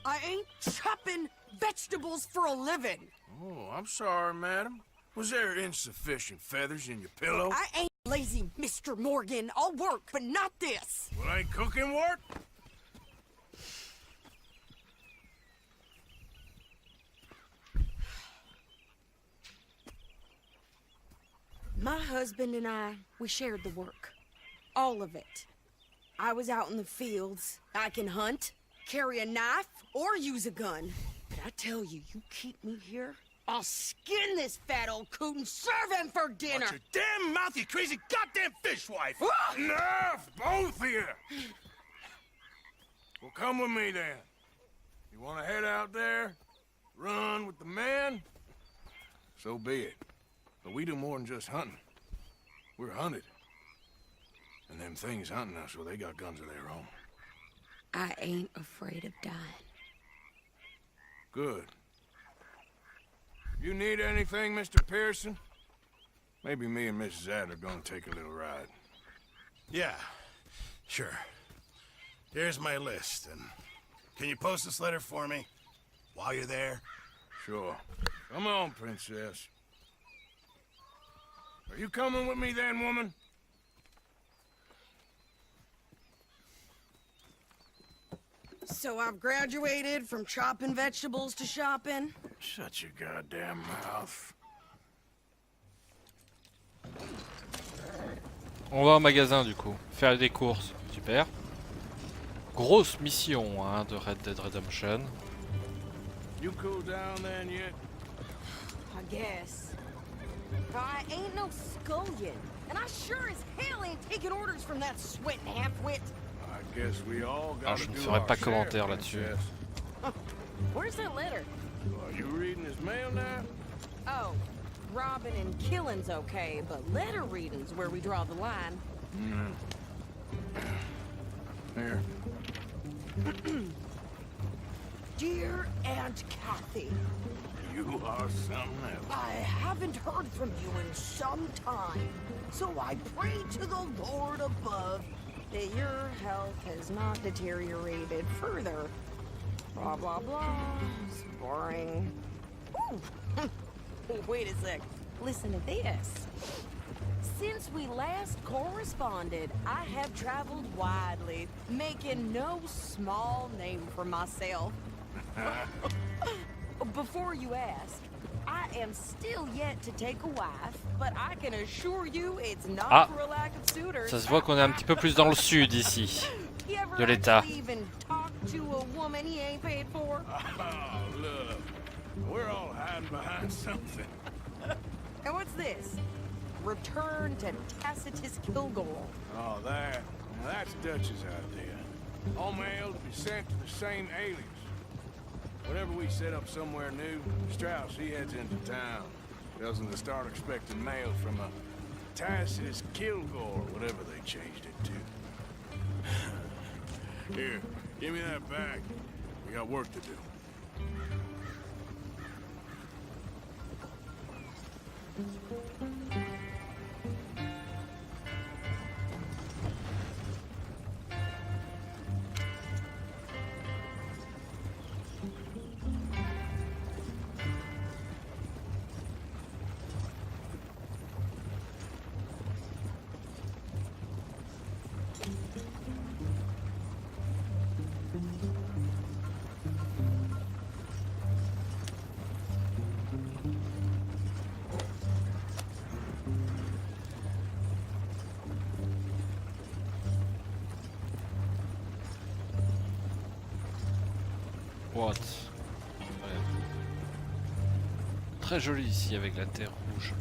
I ain't chopping vegetables for a living. Oh, I'm sorry, madam. Was there insufficient feathers in your pillow? I ain't lazy, Mr. Morgan. I'll work, but not this. Well, ain't cooking work? My husband and we shared the work. All of it. I was out in the fields. I can hunt, carry a knife, or use a gun. But I tell you, you keep me here, I'll skin this fat old coot and serve him for dinner. Watch your damn mouth, you crazy goddamn fishwife! Enough, both of you! Well, come with me then. You want to head out there, run with the man? So be it. But we do more than just hunting. We're hunted. And them things hunting us, well, they got guns of their own. I ain't afraid of dying. Good. You need anything, Mr. Pearson? Maybe me and Mrs. Adler are gonna take a little ride. Yeah, sure. Here's my list, and can you post this letter for me while you're there? Sure. Come on, princess. Are you coming with me then, woman? So I've graduated from chopping vegetables to shopping? Shut your goddamn mouth. On va au magasin du coup, faire des courses. Super. Grosse mission hein, de Red Dead Redemption. You cool down then yet? I guess. I ain't no scullion, and I sure as hell ain't taking orders from that sweating half-wit. I guess we all Alors, got je to ne do ferai our pas share, commentaire là-dessus. princess. Where's that letter? Are you reading his mail now? Oh, robbing and killing's okay, but letter reading's where we draw the line. Here. Dear Aunt Kathy, You are something else. I haven't heard from you in some time, so I pray to the Lord above that your health has not deteriorated further. Blah, blah, blah. It's boring. Ooh. Wait a sec. Listen to this. Since we last corresponded, I have traveled widely, making no small name for myself. Before you ask, I am still yet to take a wife, but I can assure you it's not for a lack of suitors. Ça se voit qu'on est un petit peu plus dans le sud ici, de l'État. Even talk to a woman he ain't paid for? Oh, look. We're all hiding behind something. And what's this? Return to Tacitus Kilgore. Oh, that's Dutch's idea. All mail to be sent to the same alias. Whenever we set up somewhere new, Strauss, he heads into town. Tells them to start expecting mail from a Tacitus Kilgore, whatever they changed it to. Here, give me that back. We got work to do. What? Ouais. Très joli ici avec la terre rouge.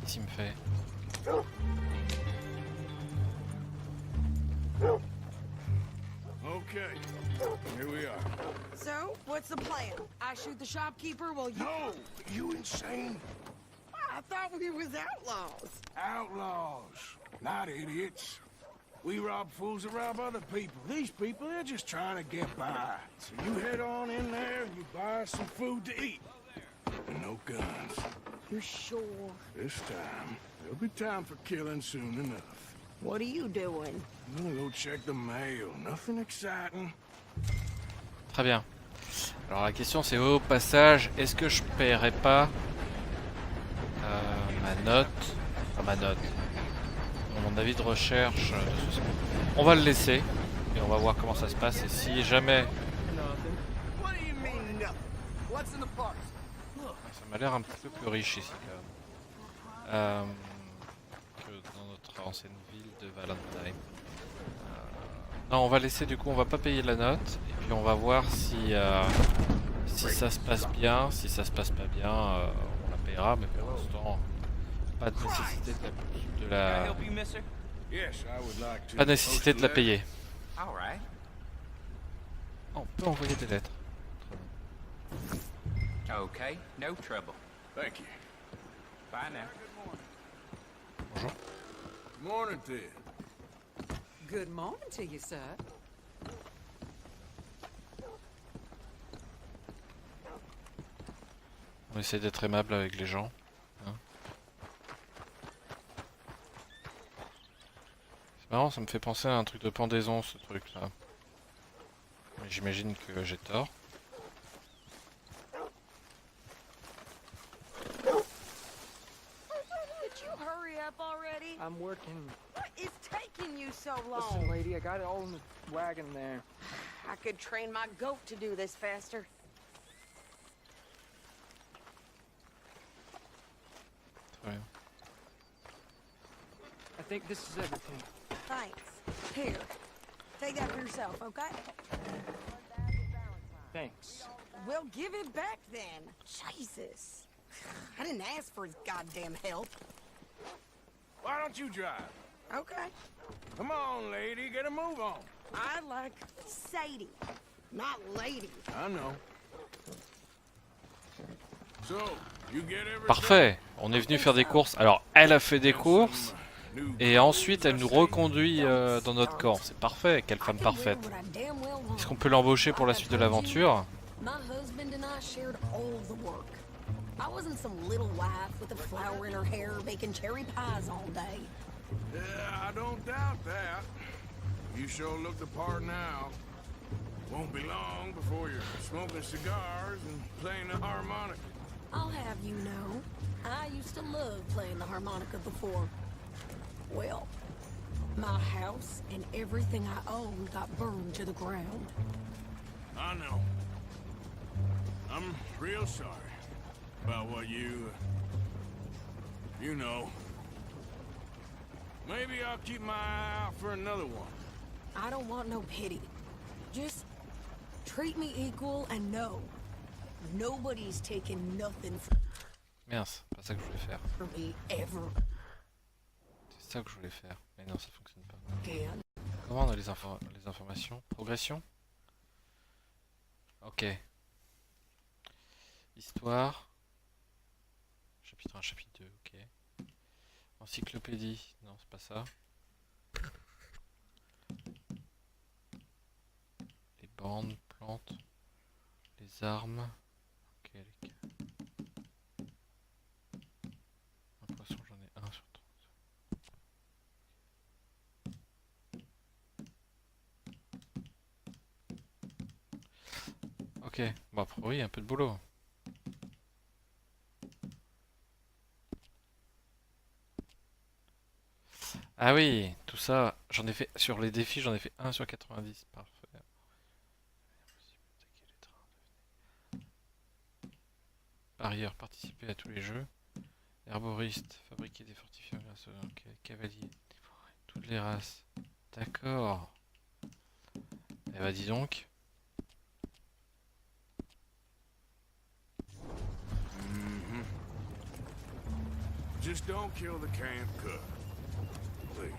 Qu'est-ce qu'il me fait? Okay, here we are. So, what's the plan? I shoot the shopkeeper while you... No, you insane? I thought we was outlaws. Outlaws, not idiots. We rob fools that rob other people. These people, they're just trying to get by. So you head on in there and you buy some food to eat. And no guns. You sure? This time, There'll be time for killing soon enough. What are you doing? I'm gonna go check the mail. Nothing exciting. Très bien. Alors la question c'est au passage, est-ce que je paierai pas ma note, enfin ma note, mon avis de recherche de 60. On va le laisser et on va voir comment ça se passe et si jamais... Ça m'a l'air un petit peu plus riche ici quand même. Que dans notre ancienne ville de Valentine. Non, on va laisser du coup, on va pas payer la note et puis on va voir si ça se passe bien, si ça se passe pas bien, on la payera, mais pour l'instant, pas de nécessité pas de nécessité de la payer. Oh, on peut envoyer des lettres. Okay, no trouble. Thank you. Bye now. Bonjour. Good morning to you. Good morning to you, sir. On essaie d'être aimable avec les gens. Hein. C'est marrant, ça me fait penser à un truc de pendaison, ce truc là. Mais j'imagine que j'ai tort. I'm working. What is taking you so Listen, long? lady, I got it all in the wagon there. I could train my goat to do this faster. Très bien. I think this is everything. Thanks. Here. Take that for yourself, okay? Thanks. We'll give it back then. Jesus. I didn't ask for his goddamn help. Why don't you drive? Okay. Come on, lady, get a move on. I like Sadie, not lady. I know. So, you get everything? Parfait, on est venu faire des courses. Alors, elle a fait des courses et ensuite elle nous reconduit dans notre camp. C'est parfait, quelle femme parfaite. Est-ce qu'on peut l'embaucher pour la suite de l'aventure? My husband and I shared all the work. I wasn't some little wife with a flower in her hair baking cherry pies all day. Yeah, I don't doubt that. You sure look the part now. Won't be long before you're smoking cigars and playing the harmonica. I'll have you know, I used to love playing the harmonica before. Well, my house and everything I owned got burned to the ground. I know. I'm real sorry about what you know. Maybe I'll keep my eye out for another one. I don't want no pity. Just treat me equal and know nobody's taking nothing Mince, pas ça que je voulais faire. from me ever C'est ça que je voulais faire. Mais non, ça fonctionne pas. again. Comment on a les informations? Progression? Ok. Histoire. Chapitre 1, chapitre 2, ok. Encyclopédie, non c'est pas ça. Les bandes, plantes, les armes. Ok, les... Un poisson, j'en ai 1 sur 30. Ok, bon après oui, un peu de boulot. Ah oui, tout ça, j'en ai fait sur les défis, j'en ai fait 1 sur 90, parfait. Parieur, participer à tous les jeux. Herboriste, fabriquer des fortifiants grâce au cavalier. Toutes les races. D'accord. Eh bah dis donc. Just don't kill the camp cook. Please.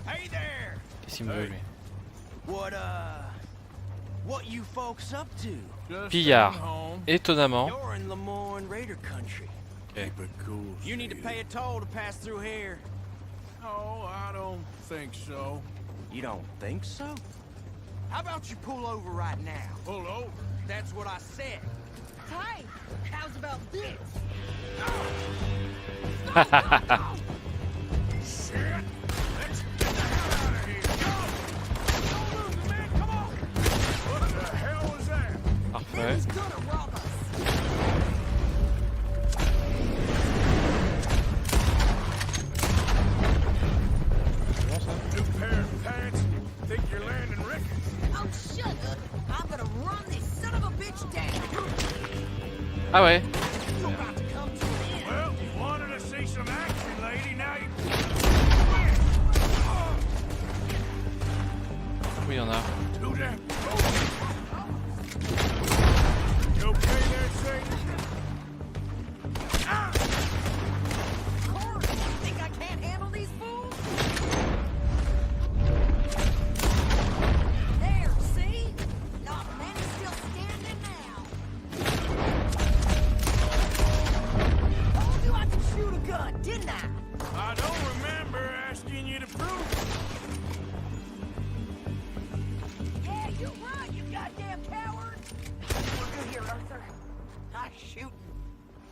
Hey there! Qu'est-ce qu'il me veut lui? What you folks up to? Just Pillard. staying home. Étonnamment. You're in Lemoyne Raider country. Keep it cool. You need to pay a toll to pass through here. No, I don't think so. You don't think so? How about you pull over right now? Pull over. That's what I said. Hey, How's about this? Shit! Let's get the hell out of here! Go! Don't lose it, man! Come on! What the hell was that? Parfait. He's gonna rob us. C'est bon ça? New pair of pants? Think you're landing Ricketts? Oh, shut up. I'm gonna run this son of a bitch down. Ah ouais. You're about to come to an end. Well, you wanted to see some action, lady. Now you... Oui, il y en a. Do that. You okay there, Satan? Ah! Corey, you think I can't handle these fools? There, see? Not many still standing now. Told you I could shoot a gun, didn't I? I don't remember asking you to prove it. Yeah, you're right, you goddamn coward. We're good here, Arthur. Nice shooting.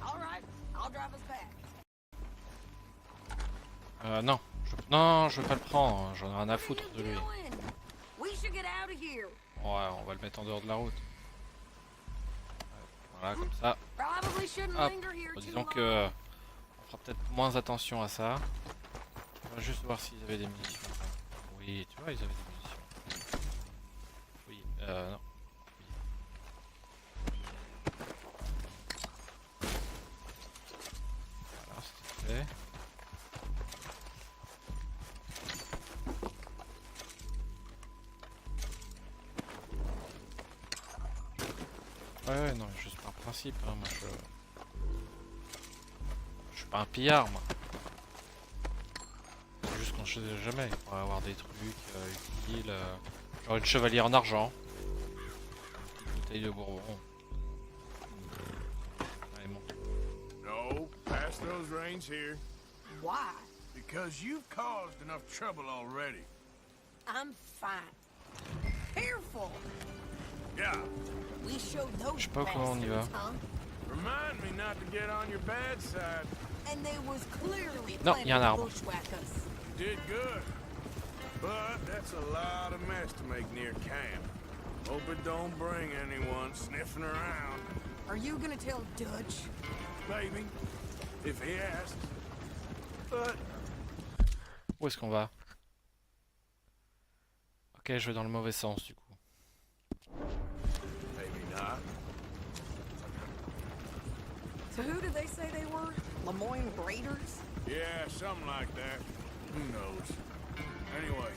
All right, I'll drive us back. Non. Non, je veux pas le prendre. J'en ai rien à foutre de lui. We should get out of here. Ouais, on va le mettre en dehors de la route. Voilà, comme ça. Probably shouldn't Hop. linger here too Disons long. que on fera peut-être moins attention à ça. On va juste voir s'ils avaient des munitions. Oui, tu vois, ils avaient des munitions. Oui, non. Voilà, c'est fait. Ouais, non, juste par principe, hein, moi je suis pas un pillard, moi. C'est juste qu'on sait jamais, il pourrait avoir des trucs utiles, genre une chevalière en argent, une petite bouteille de bourbon. Allez, bon. No, pass those reins here. Why? Because you've caused enough trouble already. I'm fine. Careful. Yeah. We showed those Je sais pas comment on y va. bastards, huh? Remind me not to get on your bad side. And they was clearly Non, planning y a un to arbre. bushwhack us. You did good. But that's a lot of mess to make near camp. Hope it don't bring anyone sniffing around. Are you gonna tell Dutch? Maybe. If he asks. But Où est-ce qu'on va? Ok, je vais dans le mauvais sens du coup. maybe not. So who did they say they were? Lemoyne Raiders? Yeah, something like that. Who knows? Anyway,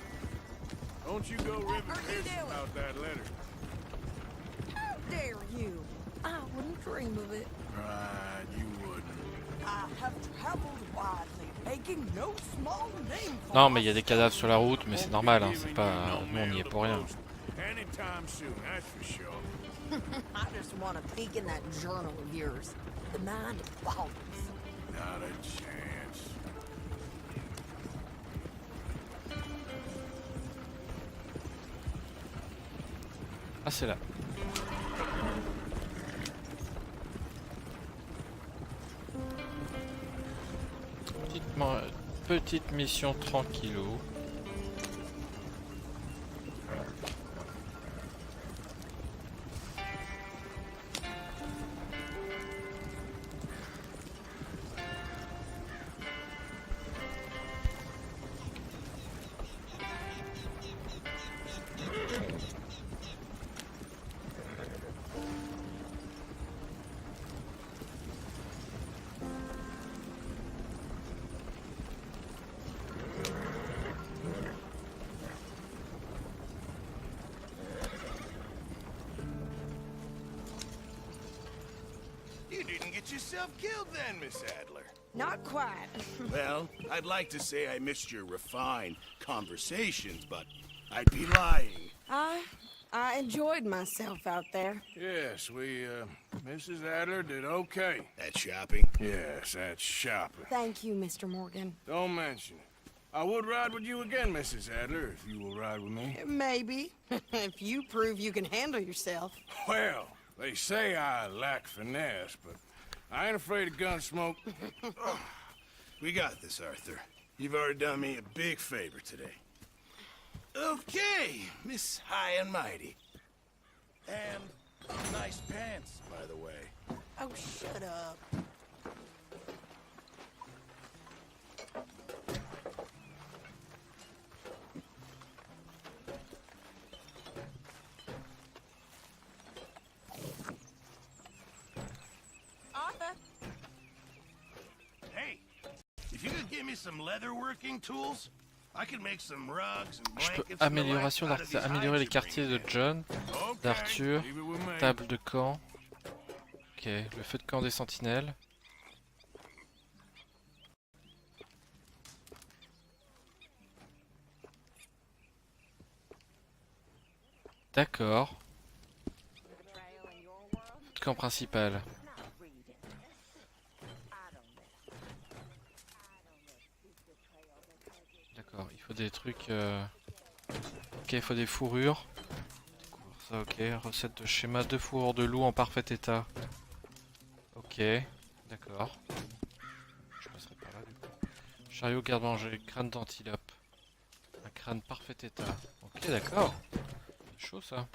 don't you go ripping are you this doing? about that letter. How dare you? I wouldn't dream of it. Right, you wouldn't. I have traveled widely, making no small name for Non, mais il y a des myself. cadavres sur la route, mais c'est normal, hein, c'est Giving pas. you no Nous on y mail est to pour rien. post anytime soon, that's for sure. I just want to peek in that journal of yours. The mind boggles. Not a chance. Ah, c'est là. Petite mission tranquillou. You didn't get yourself killed then, Miss Adler. Not quite. Well, I'd like to say I missed your refined conversations, but I'd be lying. I enjoyed myself out there. Yes, Mrs. Adler did okay. That shopping? Yes, that's shopping. Thank you, Mr. Morgan. Don't mention it. I would ride with you again, Mrs. Adler, if you will ride with me. Maybe. If you prove you can handle yourself. Well, They say I lack finesse, but I ain't afraid of gun smoke. We got this, Arthur. You've already done me a big favor today. Okay, Miss High and Mighty. And nice pants, by the way. Oh, shut up. Arthur? Hey, if you could give me some leatherworking tools, I could make some rugs and Je peux blankets. and the like amélioration out of these améliorer hides les you're quartiers de bringing in. John, Okay, d'Arthur, leave it with me. table de camp. Ok, le feu de camp des sentinelles. D'accord. Feu de camp principal. D'accord, il faut des trucs... Ok, il faut des fourrures. Découvrir ça, ok. Recette de schéma de fourrures de loup en parfait état. Ok, d'accord. Je passerai par là du coup. Chariot garde-manger, crâne d'antilope. Un crâne parfait état. Ok, d'accord. C'est chaud ça.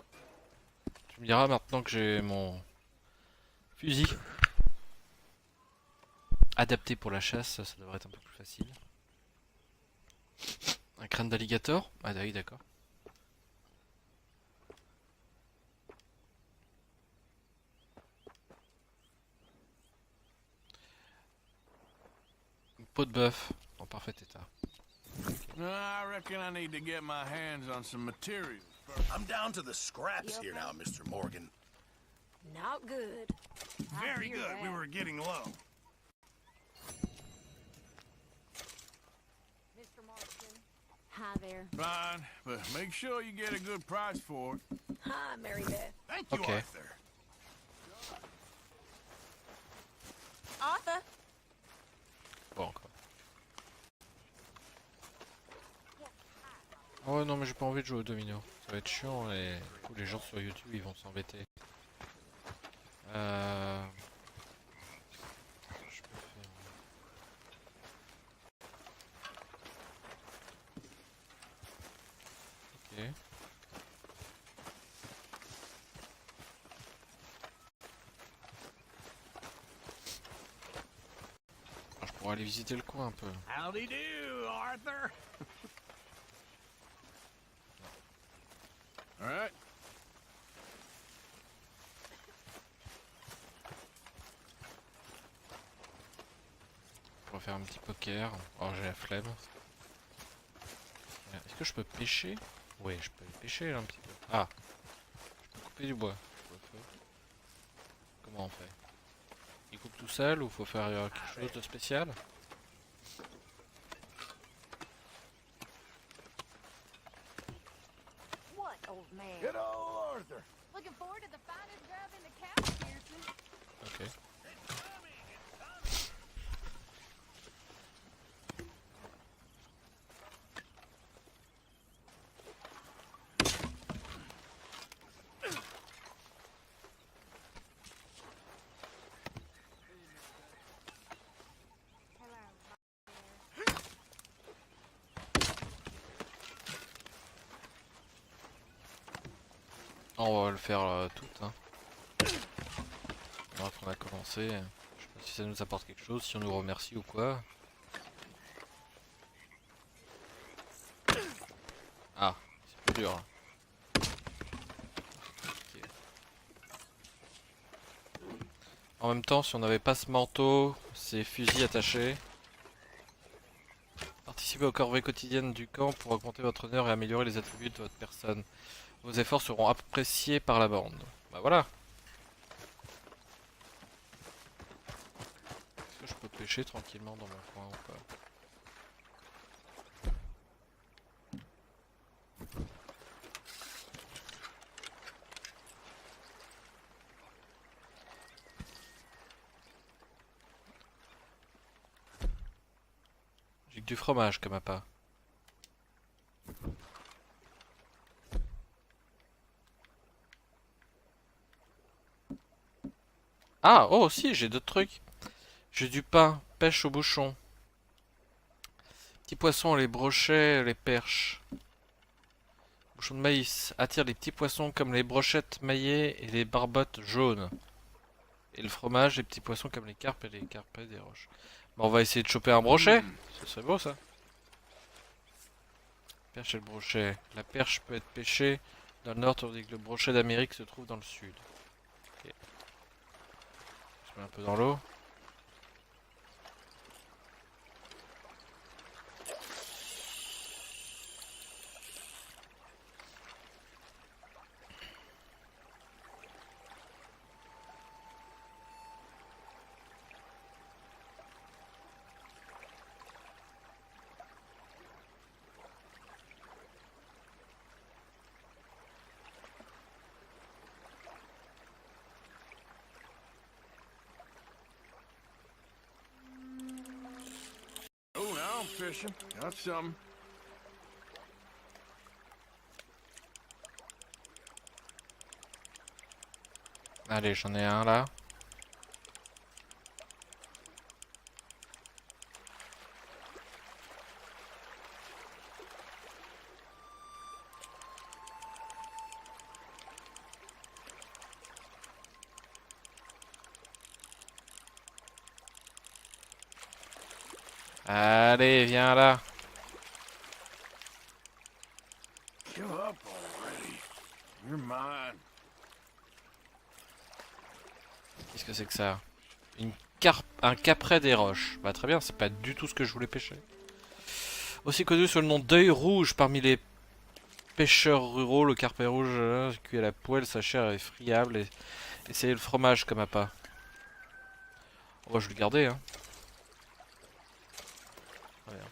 Tu me diras maintenant que j'ai mon fusil adapté pour la chasse, ça devrait être un peu plus facile. Un crâne d'alligator? Ah oui, d'accord. Une peau de bœuf en parfait état. I reckon I need to get my hands on some materials. I'm down to the scraps here now, Mr. Morgan. Not good. Very hear good. that. We were getting low. Mr. Marston. Hi there. Fine, but make sure you get a good price for it. Hi, Mary Beth. Thank you, Okay. Arthur. Arthur? Bon, encore. Oh non, mais j'ai pas envie de jouer au domino. Ça va être chiant et du coup, les gens sur YouTube ils vont s'embêter. Je peux faire. Ok. Ah, je pourrais aller visiter le coin un peu. Howdy do, Arthur. All right. On va faire un petit poker. Oh, j'ai la flemme. Est-ce que je peux pêcher? Oui, je peux pêcher là un petit peu. Ah, je peux couper du bois. Comment on fait? Il coupe tout seul ou faut faire quelque chose de spécial? What, old man? Good old Arthur. Looking forward to the finest grub in the cow, Pearson. Ok. On va le faire tout, hein. Alors qu'on a commencé, je sais pas si ça nous apporte quelque chose, si on nous remercie ou quoi. Ah, c'est plus dur. Ok. En même temps, si on n'avait pas ce manteau, ces fusils attachés, participez aux corvées quotidiennes du camp pour augmenter votre honneur et améliorer les attributs de votre personne. Vos efforts seront appréciés par la bande. Bah voilà. Est-ce que je peux pêcher tranquillement dans mon coin ou pas? J'ai que du fromage comme appât. Ah, oh si, j'ai d'autres trucs. J'ai du pain, pêche au bouchon. Petits poissons, les brochets, les perches. Bouchon de maïs attire les petits poissons comme les brochettes maillées et les barbottes jaunes. Et le fromage, les petits poissons comme les carpes et les carpets des roches. Bon, on va essayer de choper un brochet. Ce serait beau ça. Perche et le brochet. La perche peut être pêchée dans le nord tandis que le brochet d'Amérique se trouve dans le sud. Ok. Je mets un peu dans l'eau. Oh, now I'm fishing. Got something. Allez, j'en ai un là. Allez, viens là. Give up already. You're mine. Qu'est-ce que c'est que ça? Un capret des roches. Bah très bien, c'est pas du tout ce que je voulais pêcher. Aussi connu sous le nom d'œil rouge parmi les pêcheurs ruraux, le carpet rouge cuit à la poêle, sa chair est friable et essayez le fromage comme appât. Oh, bah, je vais le garder hein. Très bien.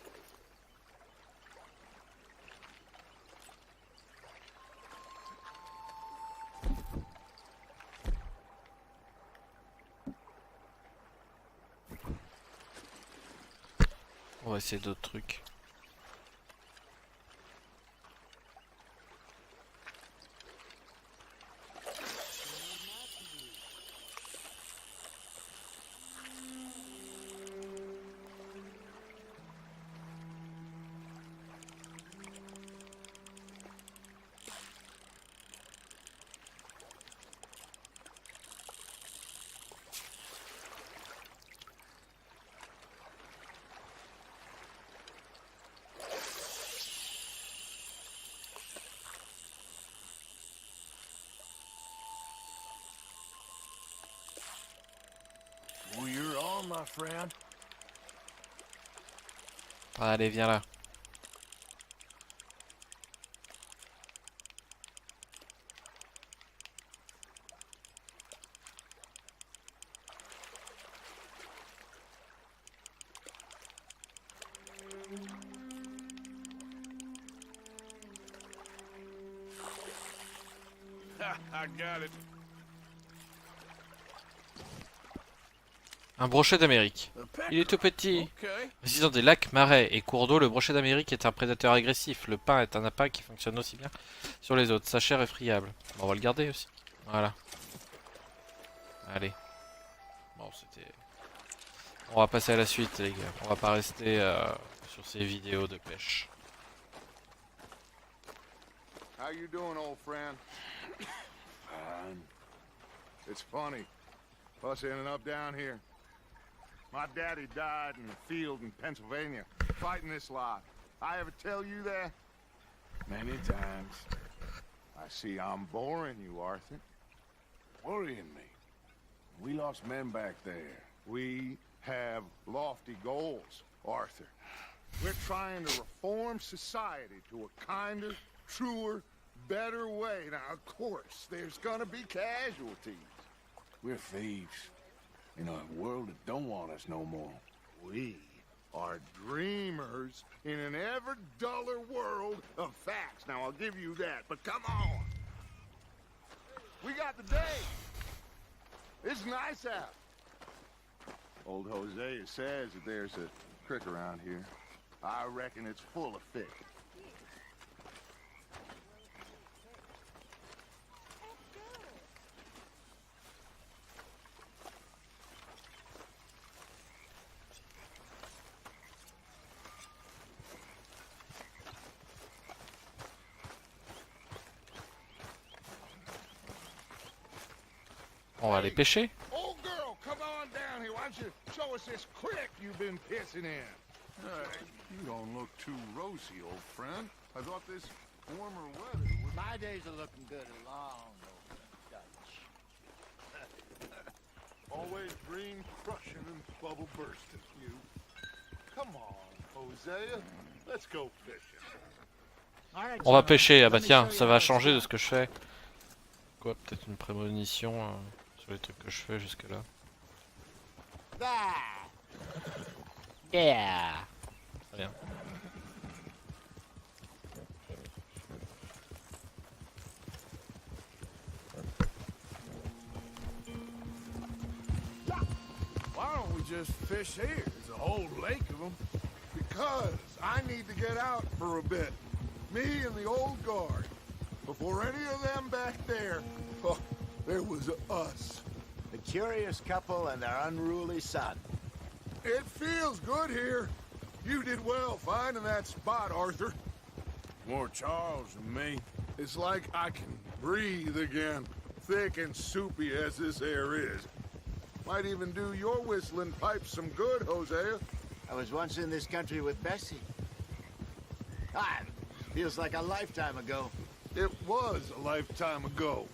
On va essayer d'autres trucs. Well, you're on, my friend. Allez, viens là. I got it. Un brochet d'Amérique. Il est tout petit. Okay. Résident des lacs, marais et cours d'eau, le brochet d'Amérique est un prédateur agressif. Le pain est un appât qui fonctionne aussi bien sur les autres. Sa chair est friable. Bon, on va le garder aussi. Voilà. Allez. Bon, c'était... On va passer à la suite, les gars. On va pas rester sur ces vidéos de pêche. How you doing, old friend? Fine. It's funny, us ending up down here. My daddy died in the field in Pennsylvania, fighting this lot. I ever tell you that? Many times. I see I'm boring you, Arthur. Worrying me. We lost men back there. We have lofty goals, Arthur. We're trying to reform society to a kinder, truer, better way. Now, of course, there's gonna be casualties. We're thieves. In a world that don't want us no more. We are dreamers in an ever duller world of facts. Now, I'll give you that, but come on. We got the day. It's nice out. Old Hosea says that there's a creek around here. I reckon it's full of fish. On va aller pêcher. Old girl, come on down here. Why don't you show us this creek you've been pissing in? You don't look too rosy, old friend. I thought this warmer weather would... My days are looking good along, Dutch. Always green crushing and bubble bursting, you. Come on, Hosea. Let's go fishing. On va pêcher. Ah bah tiens, ça va changer de ce que je fais. Quoi, peut-être une prémonition sur les trucs que je fais jusque là. Yeah. Très bien. Why don't we just fish here? There's a whole lake of them. Because I need to get out for a bit. Me and the old guard. Before any of them back there, oh, there was us. The curious couple and their unruly son. It feels good here. You did well finding that spot, Arthur. More Charles than me. It's like I can breathe again, thick and soupy as this air is. Might even do your whistling pipes some good, Hosea. I was once in this country with Bessie. Feels like a lifetime ago. It was a lifetime ago.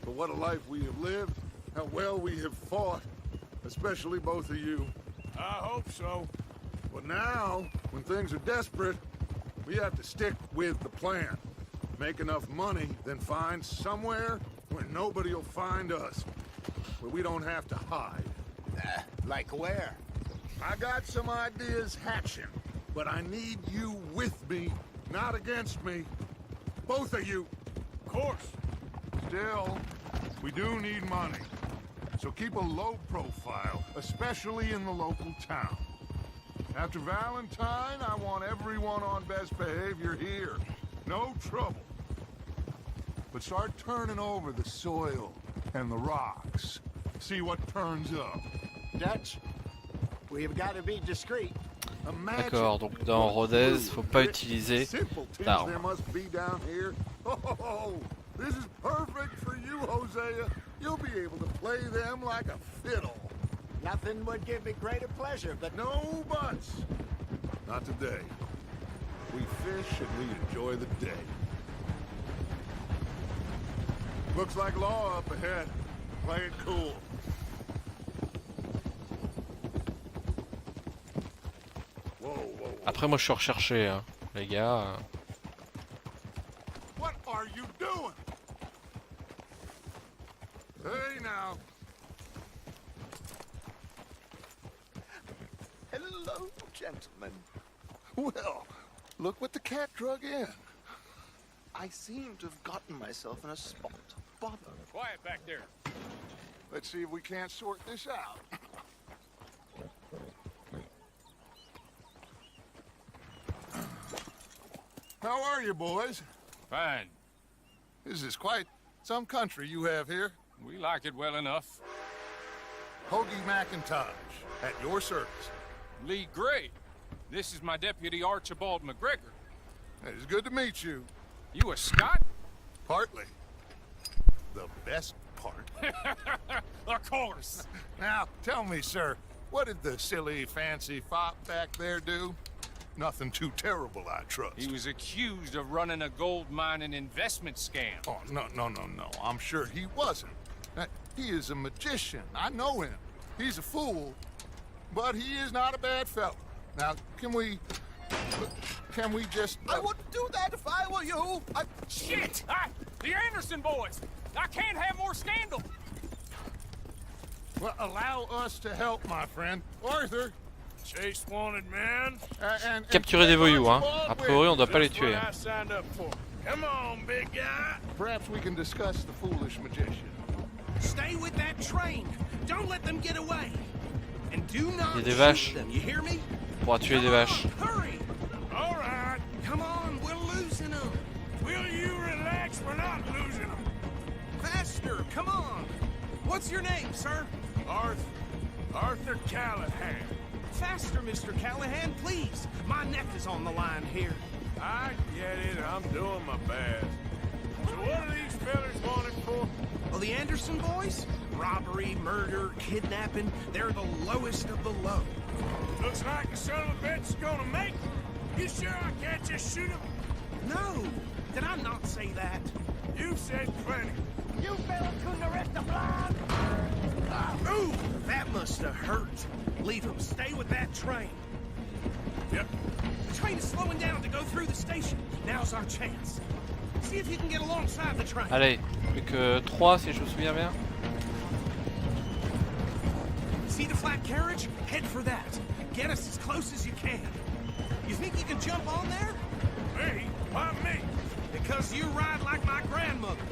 But what a life we have lived, how well we have fought, especially both of you. I hope so. But now, when things are desperate, we have to stick with the plan. Make enough money, then find somewhere where nobody will find us. Where we don't have to hide. Like where? I got some ideas hatching, but I need you with me, not against me. Both of you. Of course. Still, we do need money. So keep a low profile, especially in the local town. After Valentine, I want everyone on best behavior here. No trouble. But start turning over the soil and the rocks. See what turns up. Dutch, we've got to be discreet. D'accord, donc dans Rodez, faut pas utiliser d'armes. There must be down here. Oh, this is perfect for you, Hosea. You'll be able to play them like a fiddle. Nothing would give me greater pleasure, but No buts. Not today. We fish and we enjoy the day. Looks like law up ahead. Play it cool. Après moi je suis recherché, hein, les gars. What are you doing? Hey now. hello, gentlemen. Well, look what the cat drug in. I seem to have gotten myself in a spot of bother. Quiet back there. Let's see if we can't sort this out. How are you, boys? Fine. This is quite some country you have here. We like it well enough. Hoagie McIntosh, at your service. Lee Gray. This is my deputy Archibald McGregor. It's good to meet you. You a Scot? Partly. The best part. Of course. Now, tell me, sir, what did the silly, fancy fop back there do? Nothing too terrible, I trust. He was accused of running a gold mining investment scam. Oh, no. I'm sure he wasn't. He is a magician. I know him. He's a fool, but he is not a bad fellow. Now, can we just... I wouldn't do that if I were you. Shit! The Anderson boys! I can't have more scandal! Well, allow us to help, my friend. Arthur! Chase wanted man. Capturer des voyous, hein. A priori on doit pas les tuer. I signed up for. Come on, big guy. Perhaps we can discuss the foolish magician. Stay with that train. Don't let them get away. And do not Il y a des vaches. shoot them. You hear me? On pourra tuer des vaches. Hurry! All right. Come on, we're losing them. Will you relax? We're not losing them. Faster, come on. What's your name, sir? Arthur Callahan. Faster, Mr. Callahan, please. My neck is on the line here. I get it. I'm doing my best. So what are these fellas wanted for? Well, the Anderson boys? Robbery, murder, kidnapping, they're the lowest of the low. Looks like the son of a bitch is gonna make it. You sure I can't just shoot him? No, did I not say that? You've said plenty. You fellas couldn't arrest a blind? Ooh, that must have hurt. Leave him. Stay with that train. Yep. The train is slowing down to go through the station. Now's our chance. See if you can get alongside the train. Allez, plus que 3 si je me souviens bien. See the flat carriage? Head for that. Get us as close as you can. You think you can jump on there? Me? Why me? Because you ride like my grandmother.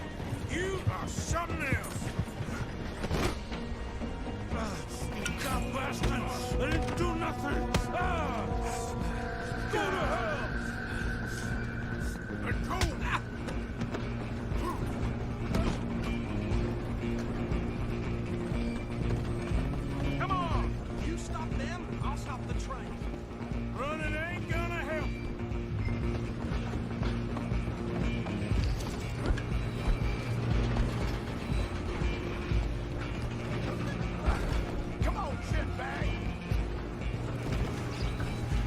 You are something else. God bastards! I didn't do nothing! Ah! Go to hell! Let go! Come on! You stop them, I'll stop the train. Running ain't gonna help. Come on, shitbag!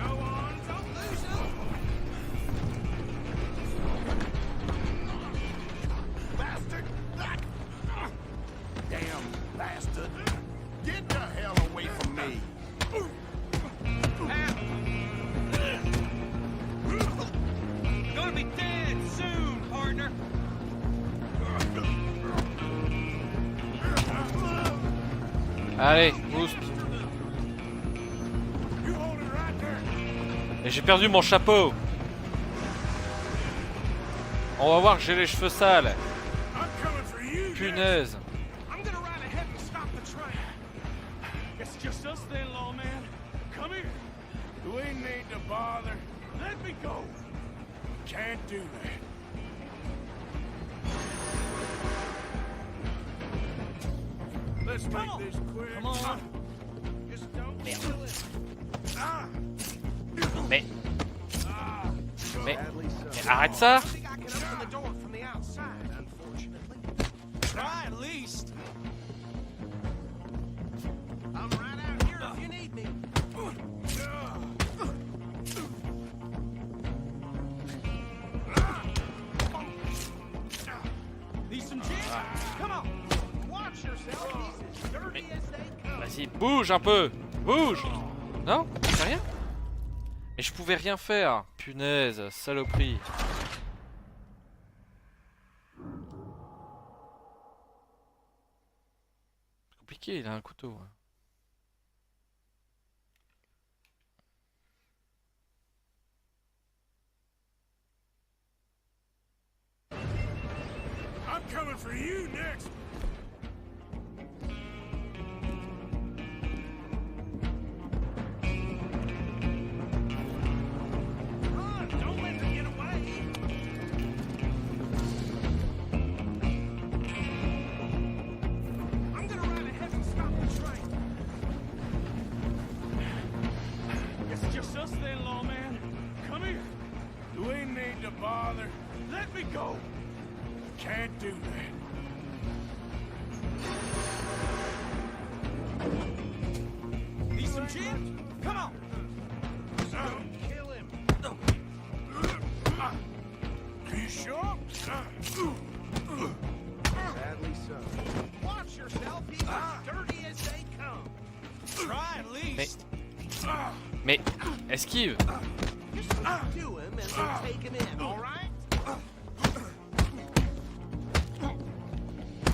Go on, don't lose him! Bastard! Damn bastard! Get the hell away from me! Gonna be dead soon, partner. Allez, boost. You hold it right there. Et j'ai perdu mon chapeau. On va voir que j'ai les cheveux sales. I'm coming for you. Punaise. I'm gonna ride ahead and stop the train. It's just us then, lawman. Come here. Do we need to bother? Let me go. Can't do that. Let's make this quick. Come on. Just don't kill it. Ah! Mais Ah! arrête ça. I think I can open the door from the outside, unfortunately. Try at least. I'm right out here if you need me. Need some gin? Come on. Watch yourself. He's as dirty as they come. Vas-y, bouge un peu. Bouge. Non, c'est rien. Mais je pouvais rien faire. Punaise, saloperie. C'est compliqué, il a un couteau. Hein. I'm coming for you next. Run! Don't let them get away. I'm gonna ride ahead and stop the train. It's just us then, lawman. Come here. Do we need to bother? Let me go. Can't do that. Need some gin? Come on. Don't kill him. Are you sure? Sadly so. Watch yourself. He's as dirty as they come. Try at least. Mais esquive. Just do him and then take him in, all right?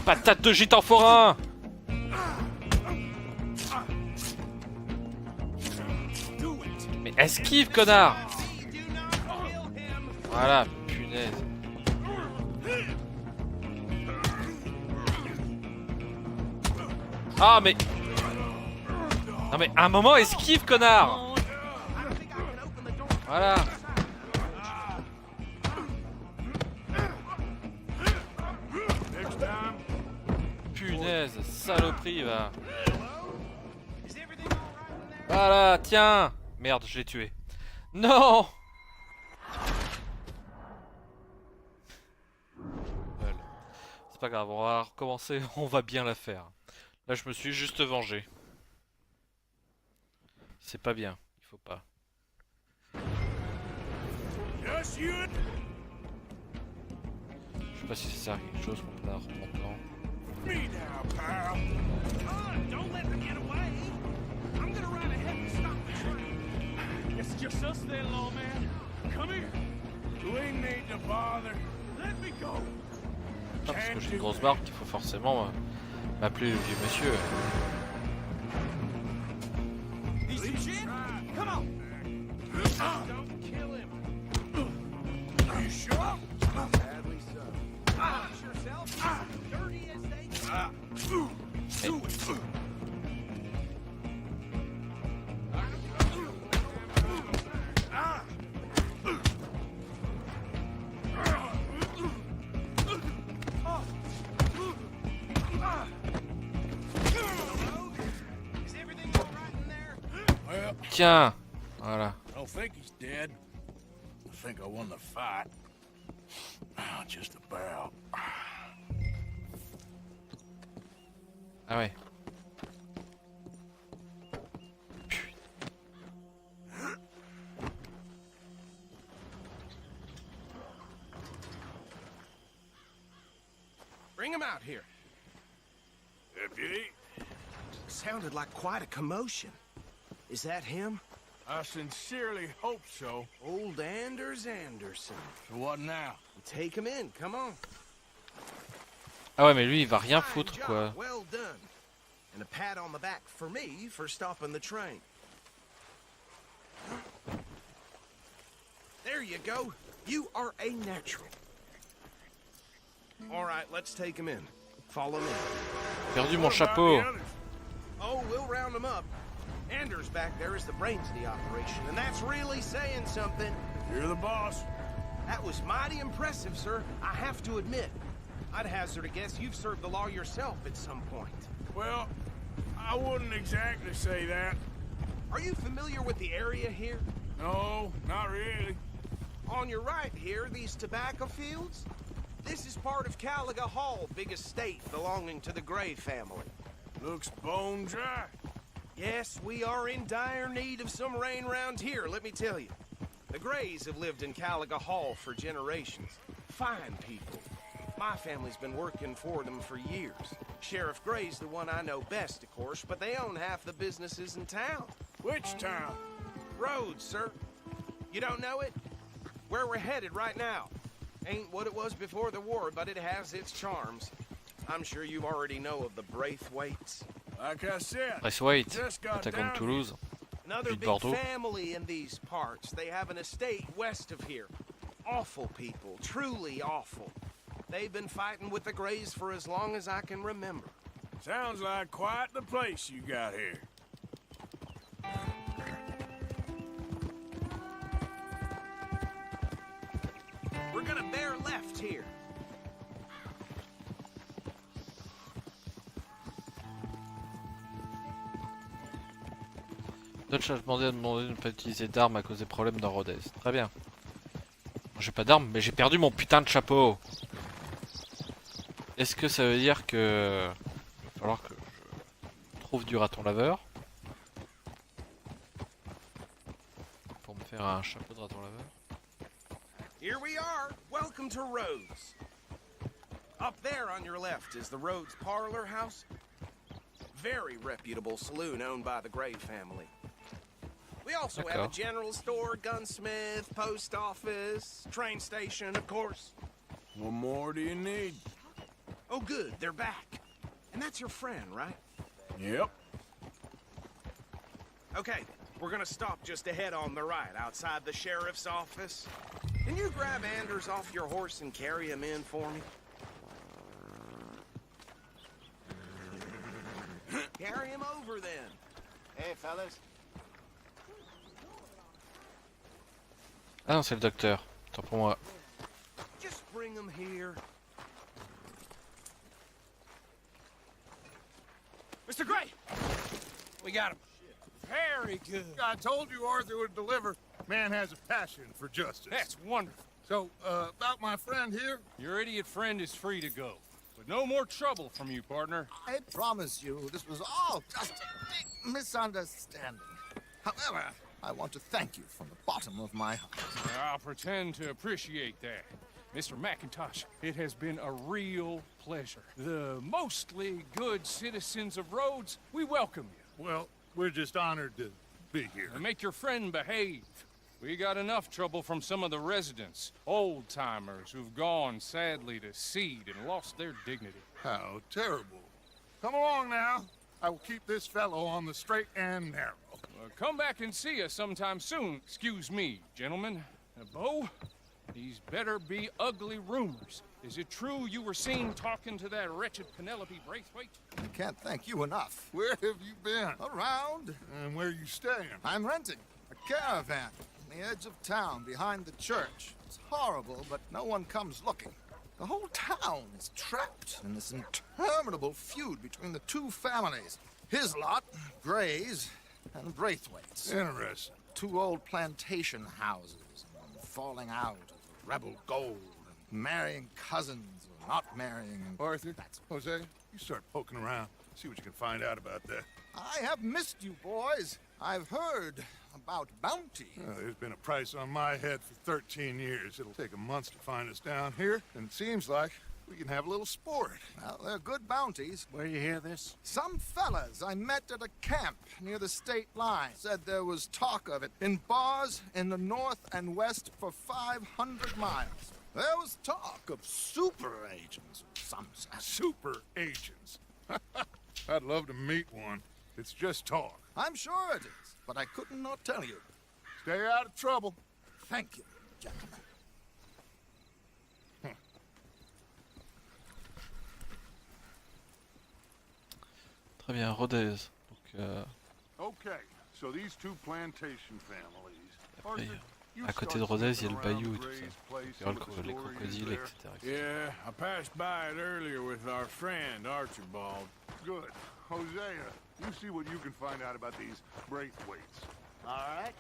Patate de gitan forain. Do it. Mais esquive, connard. Do not kill him. Voilà, punaise. Ah mais... Non mais à un moment esquive, connard. I don't think I can open the door. Voilà. Next time. Punaise, saloperie va. Is everything all right in there? Voilà, tiens. Merde, je l'ai tué. Non. Voilà. C'est pas grave, on va recommencer, on va bien la faire. Là, je me suis juste vengé. C'est pas bien. Il faut pas. Just you and Je sais pas si ça sert à quelque chose qu'on peut en remontant. me now, pal. Don't let them get away. I'm gonna ride ahead and stop the train. It's just us then, lawman. Come here. We ain't need to bother. Let me go. Ah, parce que j'ai une grosse barbe qu'il faut forcément m'appeler le vieux monsieur. These two shit? Come on. Don't kill him. You sure? Sadly so. Watch yourself. Dirty as they Do it. Is everything all right in there? Well, Tiens, voilà. I don't think he's dead. I think I won the fight. Just about. Ah ouais. Bring him out here. Deputy, Sounded like quite a commotion. Is that him? I sincerely hope so. Old Anders Anderson. So what now? Take him in, come on. Ah ouais, mais lui, il va rien Fine foutre, job, quoi. well done. And a pat on the back for me for stopping the train. There you go. You are a natural. All right, let's take him in. Follow me. Perdu mon What about chapeau. the others? Oh, we'll round them up. Anders back there is the brains of the operation, and that's really saying something. You're the boss. That was mighty impressive, sir. I have to admit. I'd hazard a guess you've served the law yourself at some point. Well, I wouldn't exactly say that. Are you familiar with the area here? No, not really. On your right here, these tobacco fields? This is part of Caliga Hall, big estate belonging to the Gray family. Looks bone dry. Yes, we are in dire need of some rain round here, let me tell you. The Grays have lived in Caliga Hall for generations. Fine people. My family's been working for them for years. Sheriff Gray's the one I know best, of course, but they own half the businesses in town. Which town? Rhodes, sir. You don't know it? Where we're headed right now. Ain't what it was before the war, but it has its charms. I'm sure you already know of the Braithwaites. Like I said, Braithwaite, just got attaquant down de Toulouse. Another Ville de big Bordeaux. family in these parts. They have an estate west of here. Awful people, truly awful. They've been fighting with the Grays for as long as I can remember. Sounds like quite the place you got here. We're gonna bear left here. Dutch a demandé de ne pas utiliser d'armes à cause des problèmes dans Rhodes. Très bien. J'ai pas d'armes, mais j'ai perdu mon putain de chapeau. Est-ce que ça veut dire que... Il va falloir que je trouve du raton laveur pour me faire un chapeau de raton laveur. Here we are. Welcome to Rhodes. Up there on your left is the Rhodes Parlor House. Very reputable saloon owned by the Gray family. We also have a general store, gunsmith, post office, train station, of course. What more do you need? Oh, good. They're back. And that's your friend, right? Yep. Okay, we're gonna stop just ahead on the right, outside the sheriff's office. Can you grab Anders off your horse and carry him in for me? Carry him over, then. Hey, fellas. Ah non, c'est le docteur. Tant pour moi. Just bring him here. Mr. Gray! We got him. Very good. I told you Arthur would deliver. Man has a passion for justice. That's wonderful. So, about my friend here? Your idiot friend is free to go. but no more trouble from you, partner. I promise you this was all just a big misunderstanding. However, I want to thank you from the bottom of my heart. I'll pretend to appreciate that. Mr. McIntosh, it has been a real pleasure. The mostly good citizens of Rhodes, we welcome you. Well, we're just honored to be here. And make your friend behave. We got enough trouble from some of the residents, old-timers who've gone, sadly, to seed and lost their dignity. How terrible. Come along now. I will keep this fellow on the straight and narrow. Come back and see us sometime soon. Excuse me, gentlemen. Bo, these better be ugly rumors. Is it true you were seen talking to that wretched Penelope Braithwaite? I can't thank you enough. Where have you been? Around. And where are you staying? I'm renting a caravan on the edge of town behind the church. It's horrible, but no one comes looking. The whole town is trapped in this interminable feud between the two families. His lot, Gray's, and Braithwaite's. Interesting. Two old plantation houses, falling out of rebel gold, and marrying cousins or not marrying. And Arthur, Jose, you start poking around. See what you can find out about that. I have missed you, boys. I've heard about bounty. There's been a price on my head for 13 years. It'll take a month to find us down here, and it seems like we can have a little sport. Well, they're good bounties. Where you hear this? Some fellas I met at a camp near the state line said there was talk of it in bars in the north and west for 500 miles. There was talk of super agents of some sort. Super agents. I'd love to meet one. It's just talk. I'm sure it is, but I couldn't not tell you. Stay out of trouble. Thank you, gentlemen. Très bien, Rodez. Donc, Okay, so these two plantation families. après, à côté de Rodez, il y a le bayou et tout ça. Il y aura les crocodiles, etc. Yeah, I passed by it earlier with our friend, Archibald. Good. Hosea, you see what you can find out about these Braithwaites. All right.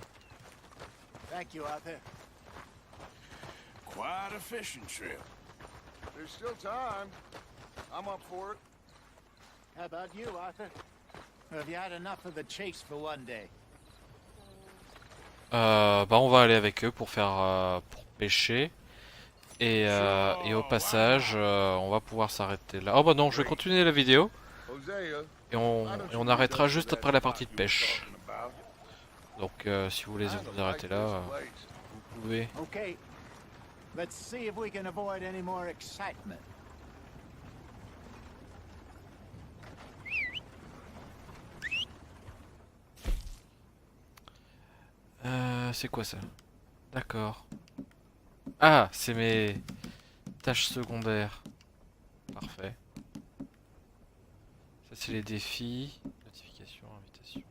Thank you, Arthur. Quite a fishing trip. There's still time. I'm up for it. How about you, Arthur? Or have you had enough of the chase for one day? Bah on va aller avec eux pour faire pour pêcher et au passage on va pouvoir s'arrêter là. Oh bah non, je vais continuer la vidéo et on arrêtera juste après la partie de pêche. Donc si vous voulez vous arrêter là, vous pouvez. Okay. Let's see if we can avoid any more excitement. C'est quoi ça? D'accord. Ah, c'est mes tâches secondaires. Parfait. Ça c'est les défis. Notification, invitation.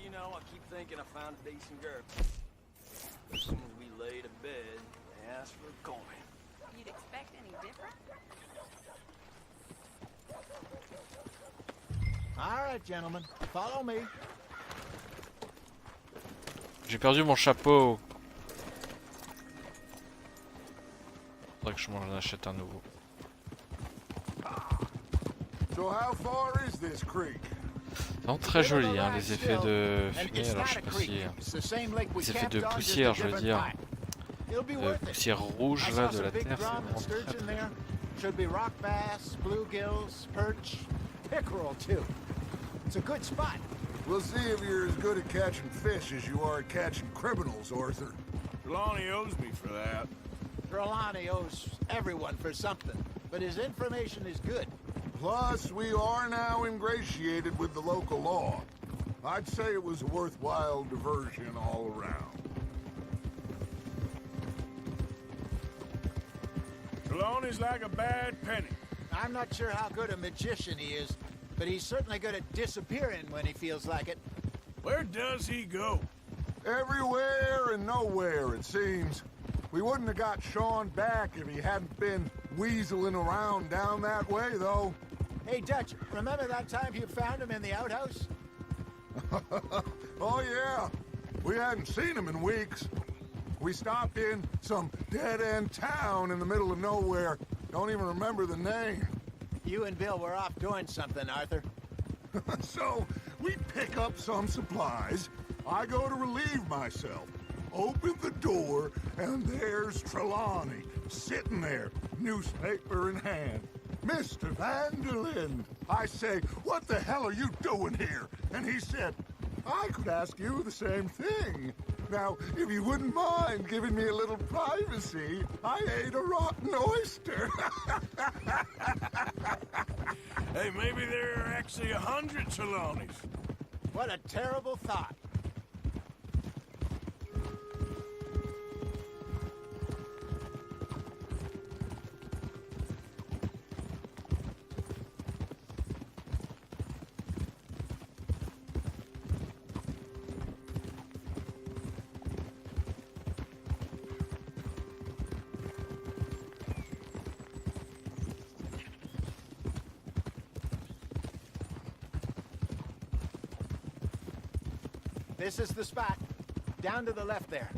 You know, I keep thinking I found a decent girl. As soon as we lay to bed, they ask for a coin. You'd expect any different? All right, gentlemen, follow me. J'ai perdu mon chapeau. Faudrait que je m'en achète un nouveau. So how far is this creek? Non, très joli, hein, les effets de fumée. Alors je sais pas si les effets de poussière, je veux dire, poussière rouge là de la terre, c'est vraiment très très joli. Should be rock bass, bluegills, perch, pickerel too. It's a good spot. We'll see if you're as good at catching fish as you are at catching criminals, Arthur. Trelawney owes me for that. Trelawney owes everyone for something, but his information is good. Plus, we are now ingratiated with the local law. I'd say it was a worthwhile diversion all around. Trelawney's like a bad penny. I'm not sure how good a magician he is, but he's certainly good at disappearing when he feels like it. Where does he go? Everywhere and nowhere, it seems. We wouldn't have got Sean back if he hadn't been weaseling around down that way, though. Hey, Dutch, remember that time you found him in the outhouse? Oh, yeah. We hadn't seen him in weeks. We stopped in some dead-end town in the middle of nowhere. Don't even remember the name. You and Bill were off doing something, Arthur. So, we pick up some supplies. I go to relieve myself. Open the door, and there's Trelawney, sitting there, newspaper in hand. Mr. Vanderlyn. I say, what the hell are you doing here? And he said, I could ask you the same thing. Now, if you wouldn't mind giving me a little privacy, I ate a rotten oyster. Hey, maybe there are actually 100 Trelawneys. What a terrible thought. This is the spot. Down to the left there.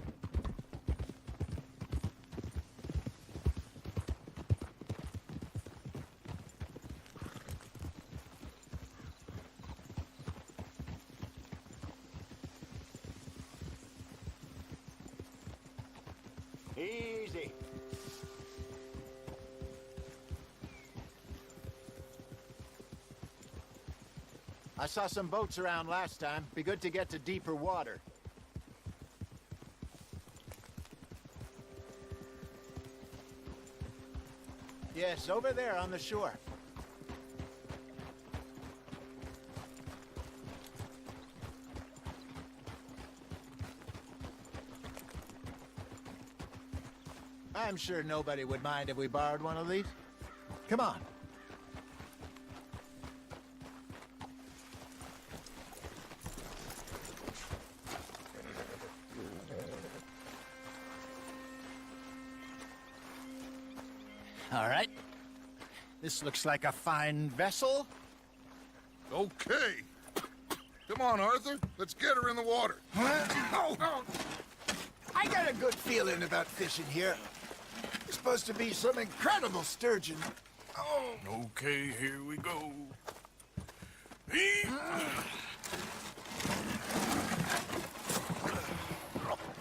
Easy. I saw some boats around last time. Be good to get to deeper water. Yes, over there on the shore. I'm sure nobody would mind if we borrowed one of these. Come on. All right. This looks like a fine vessel. Okay. Come on, Arthur. Let's get her in the water. Oh. I got a good feeling about fishing here. It's supposed to be some incredible sturgeon. Oh. Okay, here we go.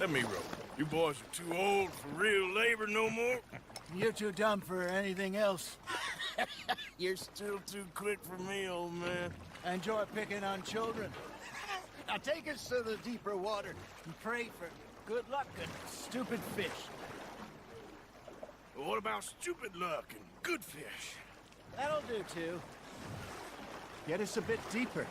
Let me row. You boys are too old for real labor no more. You're too dumb for anything else. You're still too quick for me, old man. Enjoy picking on children. Now take us to the deeper water and pray for good luck and stupid fish. Well, what about stupid luck and good fish? That'll do, too. Get us a bit deeper.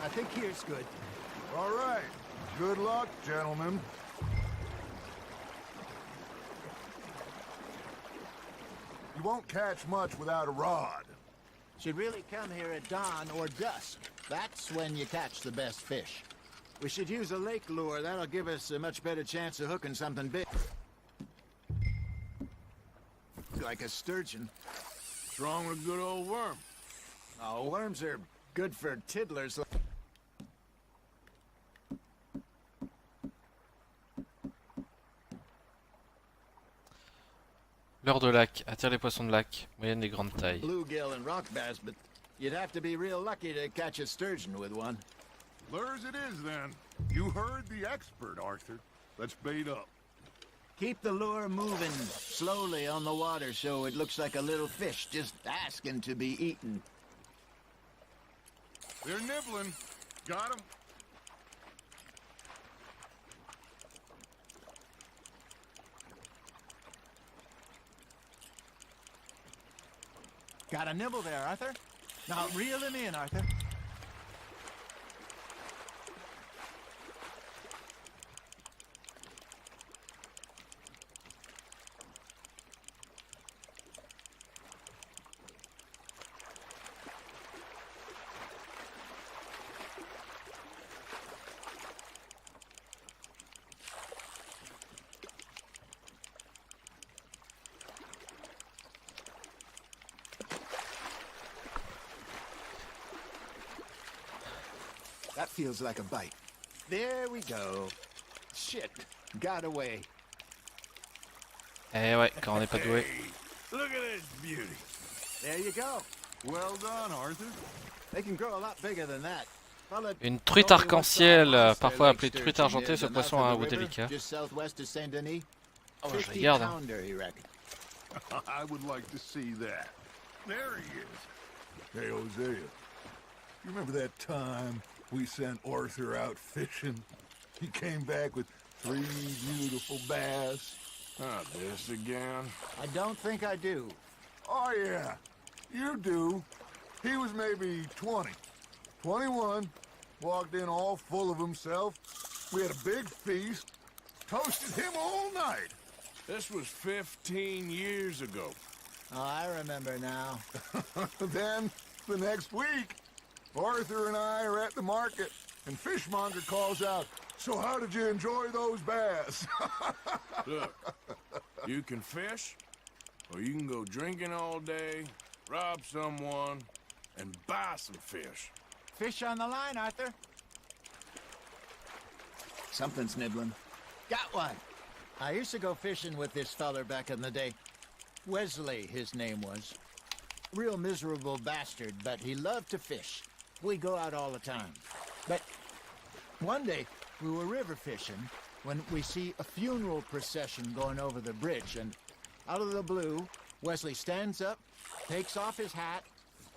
I think here's good. All right. Good luck, gentlemen. You won't catch much without a rod. Should really come here at dawn or dusk. That's when you catch the best fish. We should use a lake lure. That'll give us a much better chance of hooking something big. Like a sturgeon. What's wrong with a good old worm? Oh, worms are good for tiddlers. Leurre de lac, attire les poissons de lac, moyenne et grande taille. Bluegill and rock bass, but you'd have to be real lucky to catch a sturgeon with one. Lures it is, then. You heard the expert, Arthur. Let's bait up. Keep the lure moving slowly on the water so it looks like a little fish just asking to be eaten. They're nibbling. Got 'em. Got a nibble there, Arthur. Now reel him in, Arthur. That feels like a bite. There we go. Shit, got away. Eh ouais, quand on n'est pas doué. Hey, look at this beauty. There you go. Well done, Arthur. They can grow a lot bigger than that. Une truite arc-en-ciel, parfois appelée truite argentée, ce poisson a un goût délicat. Just southwest of Saint-Denis. Oh, je regarde. Hein. I would like to see that. There he is. Hey, Hosea. You remember that time we sent Arthur out fishing? He came back with 3 beautiful bass. Not this again. I don't think I do. Oh, yeah. You do. He was maybe 20. 21. Walked in all full of himself. We had a big feast. Toasted him all night. This was 15 years ago. Oh, I remember now. Then, the next week, Arthur and I are at the market, and Fishmonger calls out, "So how did you enjoy those bass?" Look, you can fish, or you can go drinking all day, rob someone, and buy some fish. Fish on the line, Arthur. Something's nibbling. Got one. I used to go fishing with this feller back in the day. Wesley, his name was. Real miserable bastard, but he loved to fish. We go out all the time. But one day, we were river fishing when we see a funeral procession going over the bridge, and out of the blue, Wesley stands up, takes off his hat,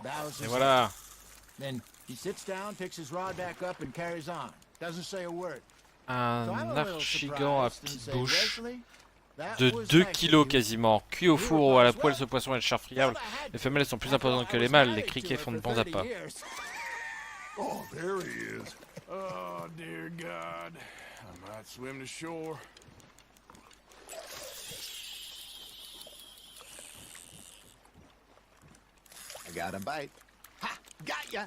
bows his head. Then he sits down, picks his rod back up, and carries on. Doesn't say a word. Un archigant à petite bouche de 2 kilos quasiment, cuit au four ou à la poêle, ce poisson est charfriable. Les femelles sont plus imposantes que les mâles, les criquets font de bons appâts. Oh, there he is. Oh, dear God. I might swim to shore. I got a bite. Ha! Got ya!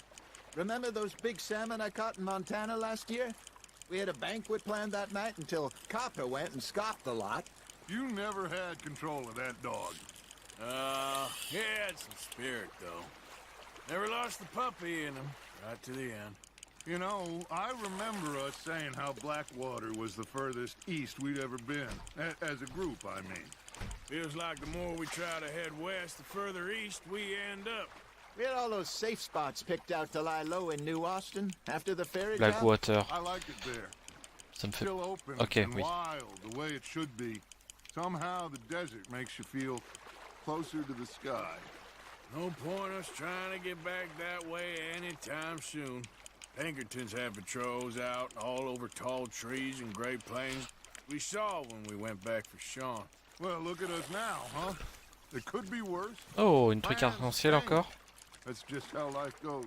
Remember those big salmon I caught in Montana last year? We had a banquet planned that night until Copper went and scoffed the lot. You never had control of that dog. He had some spirit, though. Never lost the puppy in him, right to the end. You know, I remember us saying how Blackwater was the furthest east we'd ever been. As a group, I mean. Feels like the more we try to head west, the further east we end up. We had all those safe spots picked out to lie low in New Austin after the ferry Blackwater. I like it there. Ça me fait... Still open Ok, and oui. wild, the way it should be. Somehow the desert makes you feel closer to the sky. No point us trying to get back that way anytime soon. Pinkertons have patrols out all over tall trees and Great Plains. We saw when we went back for Sean. Well, look at us now, huh? It could be worse. Oh, une truc arc-en-ciel encore. That's just how life goes.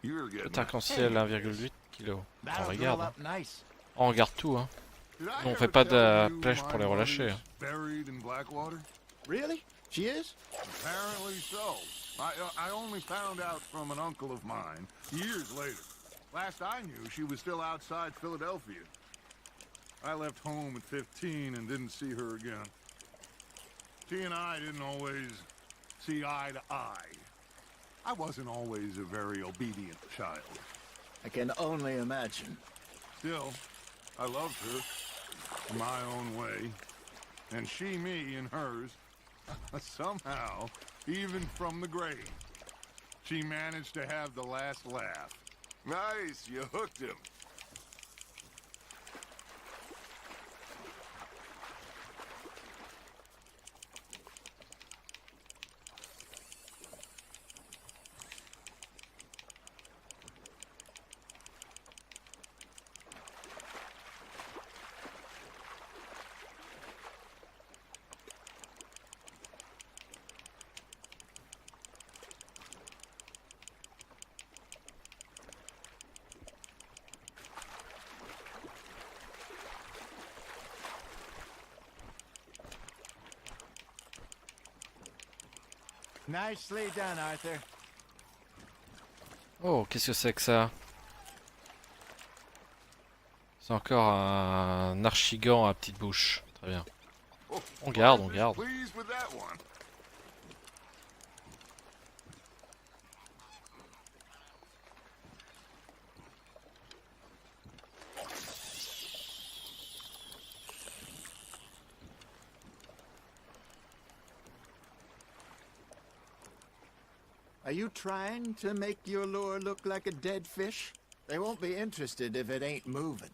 You're getting Truc arc-en-ciel 1,8 kg. On regarde. Hein. On regarde tout, hein. On fait pas de pêche pour les relâcher. Hein. Buried in Blackwater? Really? She is? Apparently so. I only found out from an uncle of mine years later. Last I knew, she was still outside Philadelphia. I left home at 15 and didn't see her again. She and I didn't always see eye to eye. I wasn't always a very obedient child. I can only imagine. Still, I loved her in my own way, and she me in hers. Somehow, even from the grave, she managed to have the last laugh. Nice, you hooked him. Nicely done, Arthur. Oh, qu'est-ce que c'est que ça? C'est encore un archigant à petite bouche. Très bien. On garde, on garde. you trying to make your lure look like a dead fish? They won't be interested if it ain't moving.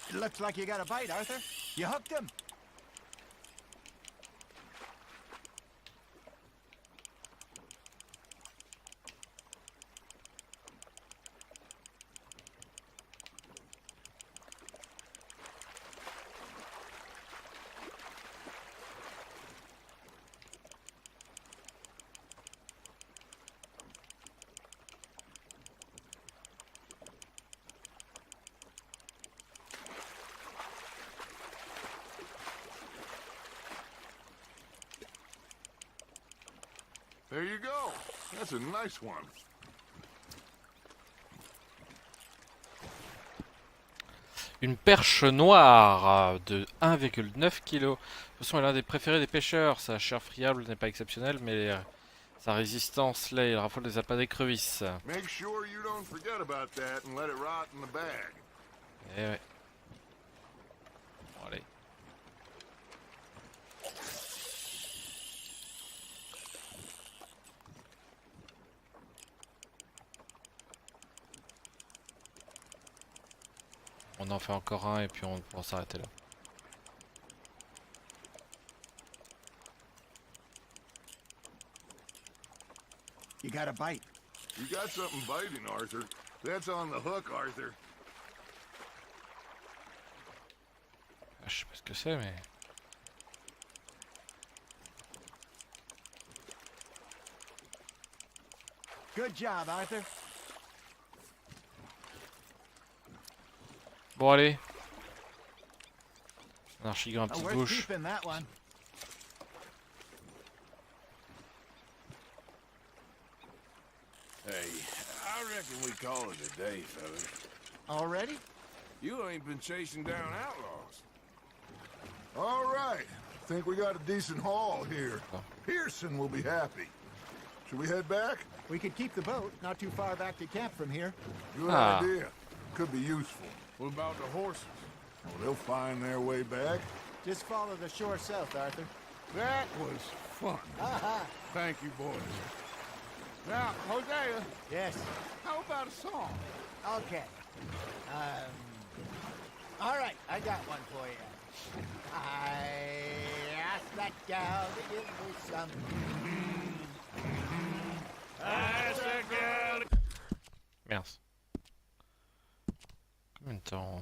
It looks like you got a bite, Arthur. You hooked him. There you go. That's a nice one. Une perche noire de 1,9 kg. De toute façon, elle est l'un des préférés des pêcheurs. Sa chair friable n'est pas exceptionnelle, mais sa résistance l'est. Il raffole des appâts d'écrevisses. Make sure you don't forget about that and let it rot in the bag. Eh ouais. Bon, allez. On en fait encore un et puis on pourra s'arrêter là. You got a bite. You got something biting, Arthur. That's on the hook, Arthur. Ah, je sais pas ce que c'est, mais... Good job, Arthur. Bon, allez. Un archigre, un petit Worth bouche. keeping that one. Hey, I reckon we call it a day, fellas. Already? You ain't been chasing down outlaws. All right. Think we got a decent haul here. Pearson will be happy. Should we head back? We could keep the boat, not too far back to camp from here. Good idea. Could be useful. What about the horses? Well, they'll find their way back. Just follow the shore south, Arthur. That was fun. Thank you, boys. Now, Hosea. Yes. How about a song? Okay. All right, I got one for you. I asked that gal to give me some. I asked that gal to... Mince. Combien de temps?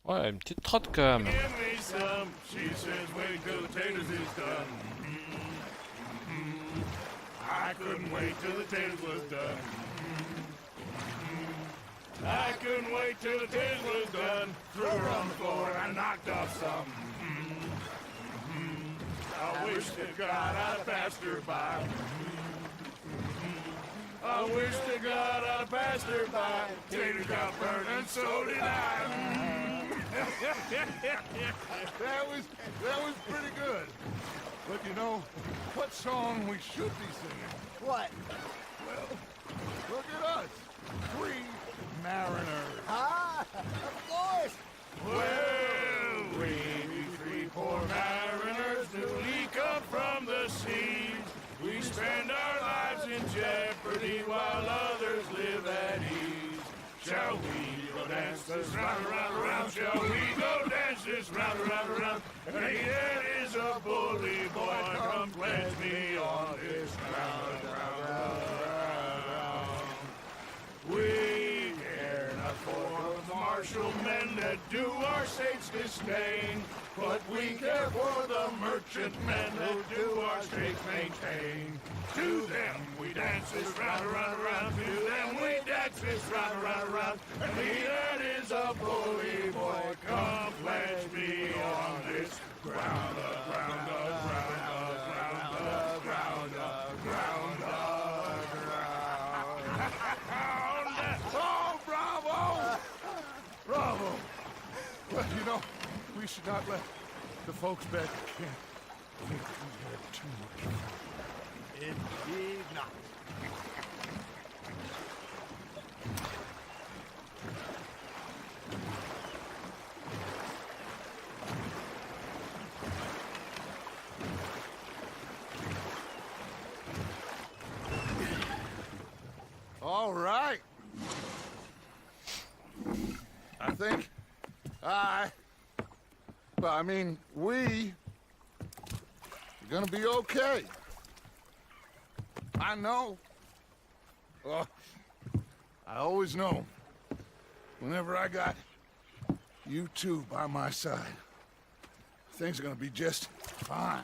Ouais, une petite trotte quand même. Give me some. She says, wait till the taters is done. I couldn't wait till the taters was done. I couldn't wait till the taters was done. Threw her on the floor and I knocked off some. I wish to God I'd passed her by. I wish to God I'd passed her by. Taters got burned and so did I. That was pretty good. But you know, what song we should be singing? What? Well, look at us. 3 mariners. Ah, of course. Well, we 3 poor mariners newly come from the seas. We spend our lives in jeopardy while others live at ease. Shall we go dance this round, around, around? Shall we go dance this round, around, around? Hey, that is a bully boy. Come pledge me on this round, round, round, round. We care not for the martial men that do our state's disdain, but we care for the merchant men that do our states maintain. To them we dance this round, around, around. To them we dance this round, around, around. And he that is a bully boy, come pledge me on this ground, ground, ground, ground, ground, ground, ground. Oh, bravo! Bravo! Well, you know, we should not let the folks back at camp think we had too much fun. Indeed not. all right. I think I mean, we are gonna be okay. I know. Oh, I always know. Whenever I got you two by my side, things are gonna be just fine.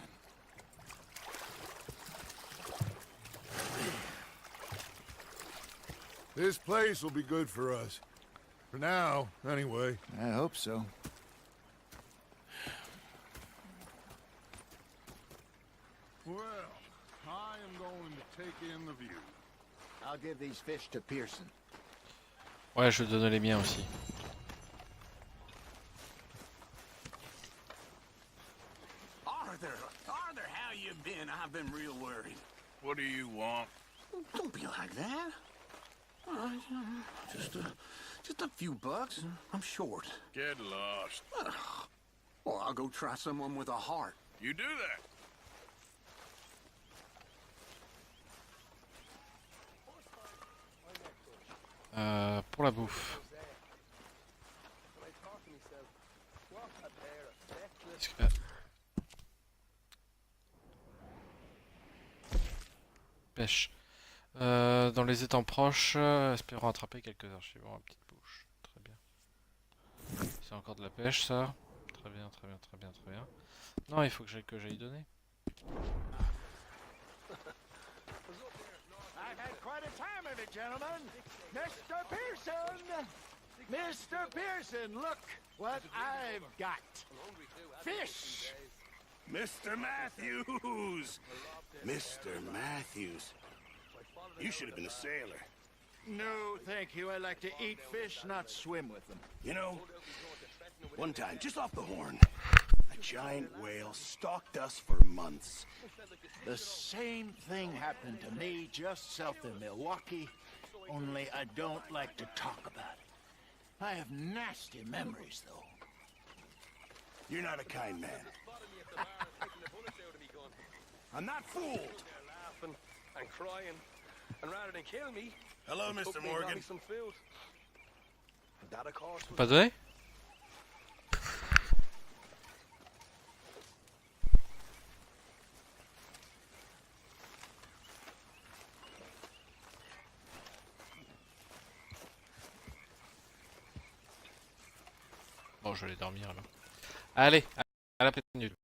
This place will be good for us. For now, anyway. I hope so. Well, I am going to take in the view. I'll give these fish to Pearson. Ouais, je vais donner les miens aussi. Arthur, how you been? I've been real worried. What do you want? Don't be like that. All right, just a few bucks. I'm short. Get lost. Well, I'll go try someone with a heart. You do that. Pour la bouffe. Est-ce que... Pêche. Dans les étangs proches, espérons attraper quelques archivants à petite bouche. Très bien. C'est encore de la pêche, ça. Très bien, très bien, très bien, très bien. Non, il faut que j'aille donner. I've had quite a time of it, gentlemen. Mr. Pearson! Mr. Pearson, look what I've got. Fish! Mr. Matthews! Mr. Matthews. You should have been a sailor. No, thank you. I like to eat fish, not swim with them. You know, one time, just off the Horn, a giant whale stalked us for months. The same thing happened to me just south of Milwaukee, only I don't like to talk about it. I have nasty memories, though. You're not a kind man. I'm not fooled. Laughing and crying, and rather than kill me, Hello, he Mr. took me and got Morgan. me some food. That, of course, was Pas donné? Bon, je vais aller dormir alors. Allez, à la pénule.